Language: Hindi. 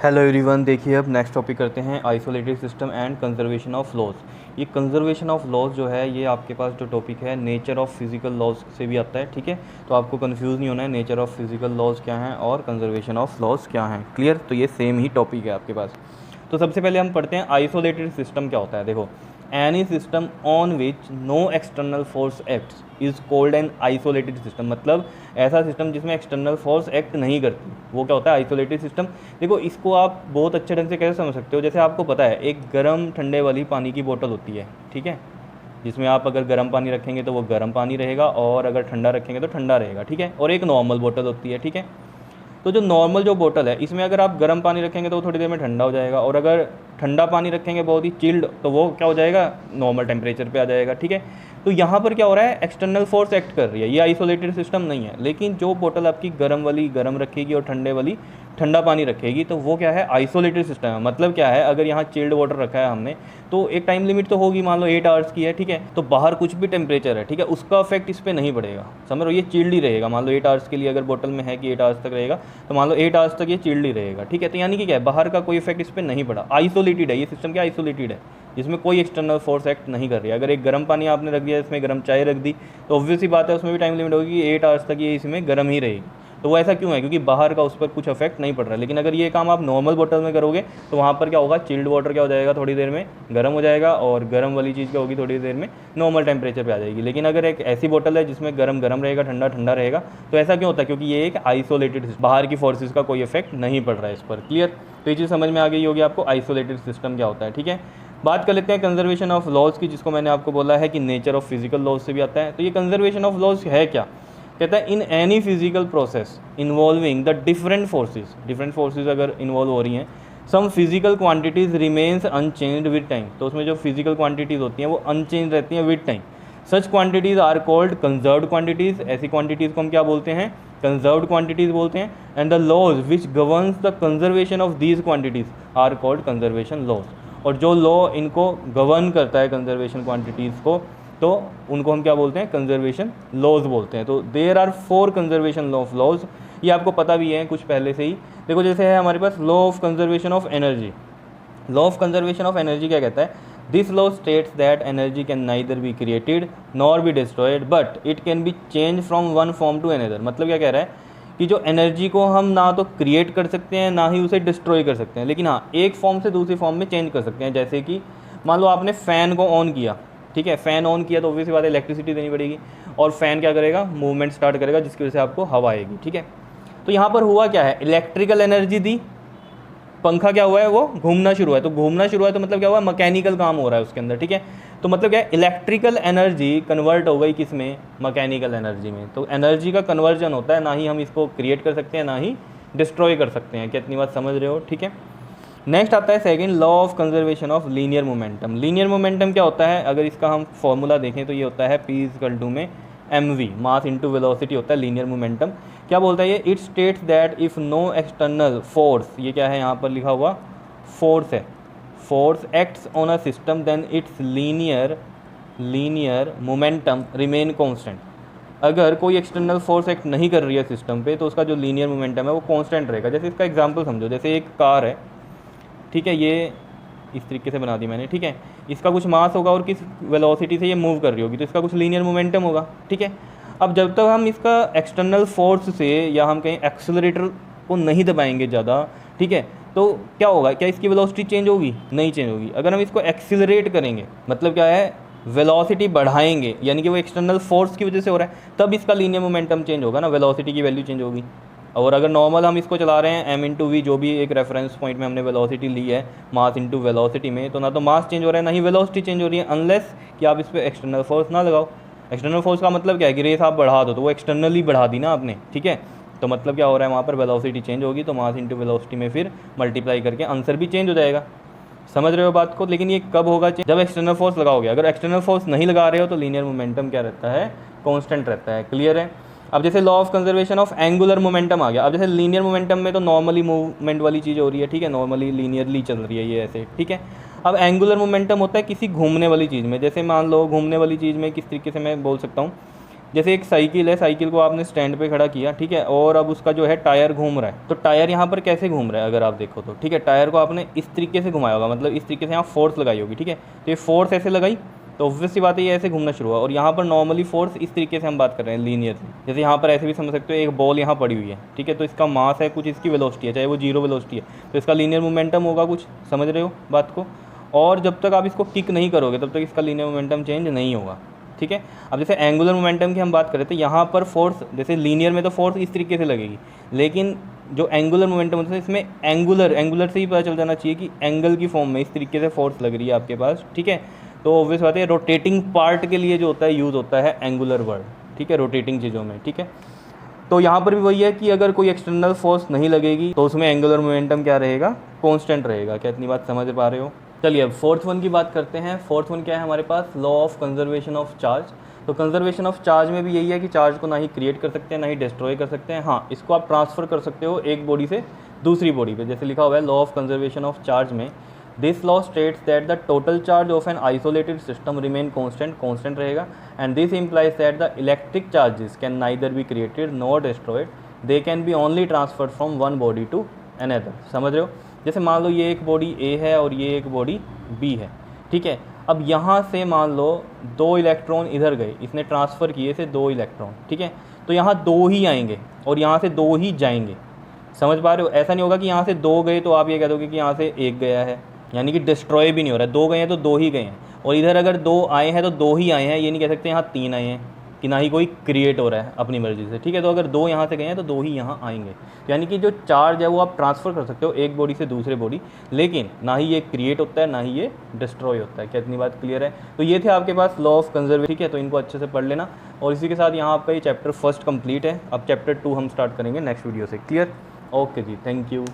हेलो एवरीवन, देखिए अब नेक्स्ट टॉपिक करते हैं isolated system and conservation of laws. ये कंजर्वेशन ऑफ लॉज जो है ये आपके पास जो टॉपिक है नेचर ऑफ फिजिकल लॉज से भी आता है, ठीक है। तो आपको कंफ्यूज नहीं होना है, नेचर ऑफ फिजिकल लॉज क्या है और कंजर्वेशन ऑफ लॉज क्या है, क्लियर। तो ये सेम ही टॉपिक है आपके पास। तो सबसे पहले हम पढ़ते हैं आइसोलेटेड सिस्टम क्या होता है। देखो, any system on which no external force acts is called an isolated system. मतलब ऐसा सिस्टम जिसमें एक्सटर्नल फोर्स एक्ट नहीं करती वो क्या होता है, आइसोलेटेड सिस्टम। देखो, इसको आप बहुत अच्छे ढंग से कैसे समझ सकते हो, जैसे आपको पता है एक गर्म ठंडे वाली पानी की बोतल होती है, ठीक है, जिसमें आप अगर गर्म पानी रखेंगे तो वो गर्म पानी रहेगा और अगर ठंडा रखेंगे तो ठंडा रहेगा, ठीक है। और एक नॉर्मल बोतल होती है, ठीक है। तो जो नॉर्मल जो बोतल है इसमें अगर आप गर्म पानी रखेंगे तो वो थोड़ी देर में ठंडा हो जाएगा, और अगर ठंडा पानी रखेंगे बहुत ही चिल्ड तो वो क्या हो जाएगा, नॉर्मल टेम्परेचर पे आ जाएगा, ठीक है। तो यहाँ पर क्या हो रहा है, एक्सटर्नल फोर्स एक्ट कर रही है, ये आइसोलेटेड सिस्टम नहीं है। लेकिन जो बोतल आपकी गर्म वाली गर्म रखेगी और ठंडे वाली ठंडा पानी रखेगी तो वो क्या है, आइसोलेटेड सिस्टम है। मतलब क्या है, अगर यहाँ चिल्ड वाटर रखा है हमने तो एक टाइम लिमिट तो होगी, मान लो 8 आवर्स की है, ठीक है। तो बाहर कुछ भी टेम्परेचर है, ठीक है, उसका इफेक्ट इस पर नहीं पड़ेगा, समझ लो, ये चिल्ड ही रहेगा। मान लो 8 आवर्स के लिए अगर बोतल में है कि 8 आवर्स तक रहेगा तो मान लो 8 आवर्स तक ये चिल्ड ही रहेगा, ठीक है। तो यानी कि क्या है, बाहर का कोई इफेक्ट इस पर नहीं पड़ा, आइसोलेटेड है ये सिस्टम, क्या आइसोलेटेड है, जिसमें कोई एक्सटर्नल फोर्स एक्ट नहीं कर रही है। अगर एक गर्म पानी आपने रख दिया, इसमें गर्म चाय रख दी तो ऑब्वियस ही बात है उसमें भी टाइम लिमिट होगी कि 8 आवर्स तक ये इसमें गर्म ही रहेगी। तो वो ऐसा क्यों है, क्योंकि बाहर का उस पर कुछ इफेक्ट नहीं पड़ रहा है। लेकिन अगर ये काम आप नॉर्मल बोतल में करोगे तो वहाँ पर क्या होगा, चिल्ड वाटर क्या हो जाएगा, थोड़ी देर में गर्म हो जाएगा, और गर्म वाली चीज़ क्या होगी, थोड़ी देर में नॉर्मल टेम्परेचर पे आ जाएगी। लेकिन अगर एक ऐसी बोतल है जिसमें गर्म गर्म रहेगा, ठंडा ठंडा रहेगा, तो ऐसा क्यों होता है, क्योंकि ये एक आइसोलेटेड, बाहर की फोर्सेज का कोई इफेक्ट नहीं पड़ रहा है इस पर, क्लियर। तो ये चीज़ समझ में आ गई होगी आपको, आइसोलेटेड सिस्टम क्या होता है, ठीक है। बात कर लेते हैं कंजर्वेशन ऑफ लॉज की, जिसको मैंने आपको बोला है कि नेचर ऑफ फिजिकल लॉज से भी आता है। तो ये कंजर्वेशन ऑफ लॉज है क्या, कहता है in any physical process involving the different forces अगर इन्वॉल्व हो रही हैं, some physical quantities remains unchanged with time. तो उसमें जो फिजिकल क्वांटिटीज़ होती हैं वो अनचेंज रहती हैं with time. Such quantities are called conserved quantities. ऐसी क्वांटिटीज़ को हम क्या बोलते हैं, कंजर्व्ड क्वांटिटीज़ बोलते हैं। And the laws which governs the conservation of these quantities are called conservation laws. और जो लॉ इनको गवर्न करता है कंजर्वेशन क्वांटिटीज़ को, तो उनको हम क्या बोलते हैं, कंजर्वेशन लॉज बोलते हैं। तो there are 4 conservation of laws, ये आपको पता भी है कुछ पहले से ही। देखो, जैसे है हमारे पास law of conservation of energy. Law of conservation of energy क्या कहता है, this law states that energy can neither be created nor be destroyed but it can be change from one form to another. मतलब क्या कह रहा है कि जो एनर्जी को हम ना तो क्रिएट कर सकते हैं ना ही उसे डिस्ट्रॉय कर सकते हैं, लेकिन हाँ एक फॉर्म से दूसरी फॉर्म में चेंज कर सकते हैं। जैसे कि मान लो आपने फ़ैन को ऑन किया, ठीक है, फ़ैन ऑन किया तो ऑब्वियसली बात है इलेक्ट्रिसिटी देनी पड़ेगी, और फ़ैन क्या करेगा, मूवमेंट स्टार्ट करेगा, जिसकी वजह से आपको हवा आएगी, ठीक है। तो यहाँ पर हुआ क्या है, इलेक्ट्रिकल एनर्जी दी, पंखा क्या हुआ है, वो घूमना शुरू है। तो घूमना शुरू है तो मतलब क्या हुआ, मैकेनिकल काम हो रहा है उसके अंदर, ठीक है। तो मतलब क्या है, इलेक्ट्रिकल एनर्जी कन्वर्ट हो गई किस में, मैकेनिकल एनर्जी में। तो एनर्जी का कन्वर्जन होता है, ना ही हम इसको क्रिएट कर सकते हैं ना ही डिस्ट्रॉय कर सकते हैं। क्या इतनी बात समझ रहे हो, ठीक है। नेक्स्ट आता है second, law of conservation of linear momentum. Linear momentum क्या होता है, अगर इसका हम फॉर्मूला देखें तो ये होता है P=2 में mv, मास इंटू वेलोसिटी होता है लीनियर मोमेंटम। क्या बोलता है ये, it states that if no external force, ये क्या है यहाँ पर लिखा हुआ, फोर्स है, force acts on a system then its linear momentum remain constant. अगर कोई एक्सटर्नल फोर्स एक्ट नहीं कर रही है सिस्टम पे तो उसका जो लीनियर मोमेंटम है वो कांस्टेंट रहेगा। जैसे इसका एग्जांपल समझो, जैसे एक कार है, ठीक है, ये इस तरीके से बना दी मैंने, ठीक है, इसका कुछ मास होगा और किस वेलोसिटी से ये मूव कर रही होगी, तो इसका कुछ लीनियर मोमेंटम होगा, ठीक है। अब जब तक हम इसका एक्सटर्नल फोर्स से या हम कहीं एक्सेलरेटर को नहीं दबाएंगे ज़्यादा, ठीक है, तो क्या होगा, क्या इसकी वेलोसिटी चेंज होगी, नहीं चेंज होगी। अगर हम इसको एक्सीलरेट करेंगे, मतलब क्या है, वेलोसिटी बढ़ाएंगे, यानी कि वो एक्सटर्नल फोर्स की वजह से हो रहा है, तब इसका लीनियर मोमेंटम चेंज होगा ना, वेलोसिटी की वैल्यू चेंज होगी। और अगर नॉर्मल हम इसको चला रहे हैं m/v, जो भी एक रेफरेंस पॉइंट में हमने वेलोसिटी ली है, मास इंटू वेलोसिटी में, तो ना तो मास चेंज हो रहा है ना ही वेलोसिटी चेंज हो रही है, अनलेस कि आप इस पर एक्सटर्नल फोर्स ना लगाओ। एक्सटर्नल फोर्स का मतलब क्या है कि रेस आप बढ़ा दो, तो वो एक्सटर्नली बढ़ा दी ना आपने, ठीक है। तो मतलब क्या हो रहा है, वहाँ पर वेलोसिटी चेंज होगी, तो मास इंटू वेलोसिटी में फिर मल्टीप्लाई करके आंसर भी चेंज हो जाएगा। समझ रहे हो बात को। लेकिन ये कब होगा, जब एक्सटर्नल फोर्स लगाओगे। अगर एक्सटर्नल फोर्स नहीं लगा रहे हो तो लीनियर मोमेंटम क्या रहता है, कांस्टेंट रहता है, क्लियर है। अब जैसे law of conservation of angular momentum आ गया। अब जैसे लीनियर मोमेंटम में तो नॉर्मली मूवमेंट वाली चीज़ हो रही है, ठीक है, नॉर्मली लीनियरली चल रही है ये ऐसे, ठीक है। अब एंगुलर मोमेंटम होता है किसी घूमने वाली चीज़ में। जैसे मान लो घूमने वाली चीज़ में किस तरीके से मैं बोल सकता हूँ, जैसे एक साइकिल है, साइकिल को आपने स्टैंड पे खड़ा किया, ठीक है, और अब उसका जो है टायर घूम रहा है, तो टायर यहाँ पर कैसे घूम रहा है अगर आप देखो तो, ठीक है, टायर को आपने इस तरीके से घुमाया होगा, मतलब इस तरीके से यहाँ फोर्स लगाई होगी, ठीक है, तो ये फोर्स ऐसे लगाई तो ऑब्वियस सी बात है ये ऐसे घूमना शुरू हुआ। और यहाँ पर नॉर्मली फोर्स इस तरीके से हम बात कर रहे हैं लीनियरली, जैसे यहाँ पर ऐसे भी समझ सकते हो एक बॉल यहाँ पड़ी हुई है, ठीक है, तो इसका मास है कुछ, इसकी वेलोसिटी है, चाहे वो जीरो वेलोसिटी है, तो इसका लीनियर मोमेंटम होगा कुछ, समझ रहे हो बात को। और जब तक आप इसको किक नहीं करोगे तब तक इसका लीनियर मोमेंटम चेंज नहीं होगा, ठीक है। अब जैसे एंगुलर मोमेंटम की हम बात करें तो यहाँ पर फोर्स, जैसे लीनियर में तो फोर्स इस तरीके से लगेगी, लेकिन जो एंगुलर मोमेंटम होता है इसमें एंगुलर से ही पता चल जाना चाहिए कि एंगल की फॉर्म में इस तरीके से फोर्स लग रही है आपके पास, ठीक है। तो ऑब्वियस बात है रोटेटिंग पार्ट के लिए जो होता है यूज़ होता है एंगुलर वर्ड, ठीक है, रोटेटिंग चीज़ों में, ठीक है। तो यहाँ पर भी वही है कि अगर कोई एक्सटर्नल फोर्स नहीं लगेगी तो उसमें एंगुलर मोमेंटम क्या रहेगा, कांस्टेंट रहेगा। क्या इतनी बात समझ पा रहे हो? चलिए अब फोर्थ वन की बात करते हैं। फोर्थ वन क्या है हमारे पास, law of conservation of charge. तो कंजर्वेशन ऑफ चार्ज में भी यही है कि चार्ज को ना ही क्रिएट कर सकते हैं ना ही डिस्ट्रॉय कर सकते हैं, हाँ इसको आप ट्रांसफ़र कर सकते हो एक बॉडी से दूसरी बॉडी पे, जैसे लिखा हुआ है law of conservation of charge में, this law states that the total charge of an isolated system remain constant रहेगा, and this implies that the electric charges can neither be created nor destroyed, they can be only transferred from one body to another. समझ रहे हो? जैसे मान लो ये एक बॉडी ए है और ये एक बॉडी बी है, ठीक है। अब यहाँ से मान लो 2 इलेक्ट्रॉन इधर गए, इसने ट्रांसफ़र किए से 2 इलेक्ट्रॉन, ठीक है, तो यहाँ 2 ही आएंगे और यहाँ से 2 ही जाएंगे। समझ पा रहे हो? ऐसा नहीं होगा कि यहाँ से 2 गए तो आप ये कह दोगे कि यहाँ से 1 गया है, यानी कि डिस्ट्रॉय भी नहीं हो रहा है। 2 गए हैं तो 2 ही गए हैं, और इधर अगर 2 आए हैं तो 2 ही आए हैं, ये नहीं कह सकते यहाँ 3 आए हैं, कि ना ही कोई क्रिएट हो रहा है अपनी मर्ज़ी से, ठीक है। तो अगर 2 यहाँ से गए हैं तो 2 ही यहाँ आएंगे, यानी कि जो चार्ज है वो आप ट्रांसफ़र कर सकते हो एक बॉडी से दूसरे बॉडी, लेकिन ना ही ये क्रिएट होता है ना ही ये डिस्ट्रॉय होता है। क्या इतनी बात क्लियर है? तो ये थे आपके पास लॉ ऑफ कंजर्वेशन, ठीक है, तो इनको अच्छे से पढ़ लेना। और इसी के साथ यहाँ आपका ये चैप्टर फर्स्ट कंप्लीट है। अब चैप्टर 2 हम स्टार्ट करेंगे नेक्स्ट वीडियो से। क्लियर? ओके जी, थैंक यू।